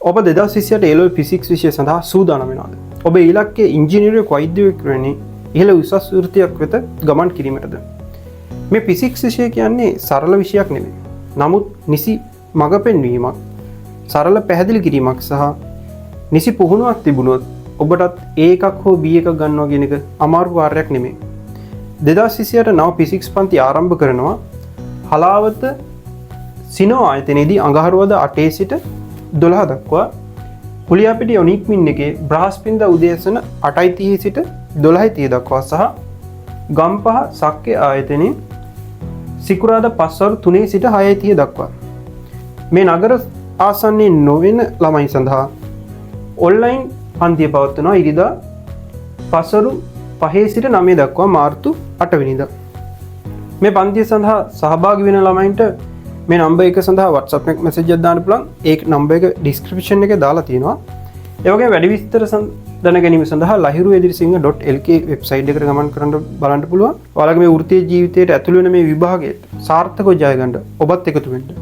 ඔබ 2028 A-level physics විෂය සඳහා සූදානම් වෙනවද? ඔබ ඉලක්කයේ ඉංජිනේරුවෙක් වෛද්‍යවරයෙක් වෙන්නේ ඉහළ උසස් වෘත්තියක් වෙත ගමන් කිරීමටද? මේ ෆිසික්ස් විෂය කියන්නේ සරල විෂයක් නෙමෙයි. නමුත් නිසි මඟ පෙන්වීමක්, සරල පැහැදිලි කිරීමක් සහ නිසි පුහුණුවක් තිබුණොත් ඔබටත් A එකක් හෝ B එකක් ගන්නවා කියන එක අමාරු කාර්යයක් නෙමෙයි. 2028 නව ෆිසික්ස් පන්ති ආරම්භ කරනවා හලාවත සිනෝ ආයතනයේදී අඟහරුවාදා 8 සිට 12 දක්වා කුලියාපිටිය යොනික්මින් එකේ බ්‍රහස්පතින්දා උදෑසන 8:30 සිට 12:30 දක්වා සහ ගම්පහ සක්කේ ආයතනයේ සිකුරාදා පස්වරු 3 සිට 6:30 දක්වා මේ නගර ආසන්නයේ නොවන ළමයි සඳහා ඔන්ලයින් පන්තිය පවත්වනවා ඉරිදා පස්වරු 5 සිට 9 දක්වා මාර්තු 8 වෙනිදා. මේ පන්තිය සඳහා සහභාගී වෙන ළමයින්ට මේ නම්බර් එක සඳහා WhatsApp එක මැසේජ් එකක් දාන්න පුළුවන්. ඒ නම්බර් එක ඩිස්ක්‍රිප්ෂන් එකේ දාලා තියෙනවා. ඒ වගේම වැඩි විස්තර දැන ගැනීම සඳහා lahiruedirisinghe.lk වෙබ්සයිට් එකට ගමන් කරන්න බලන්න පුළුවන්. ඔයාලගේ මේ වෘත්තීය ජීවිතයට ඇතුළු වෙන මේ විභාගයට සාර්ථකව ජය ගන්න ඔබත් එකතු වෙන්න.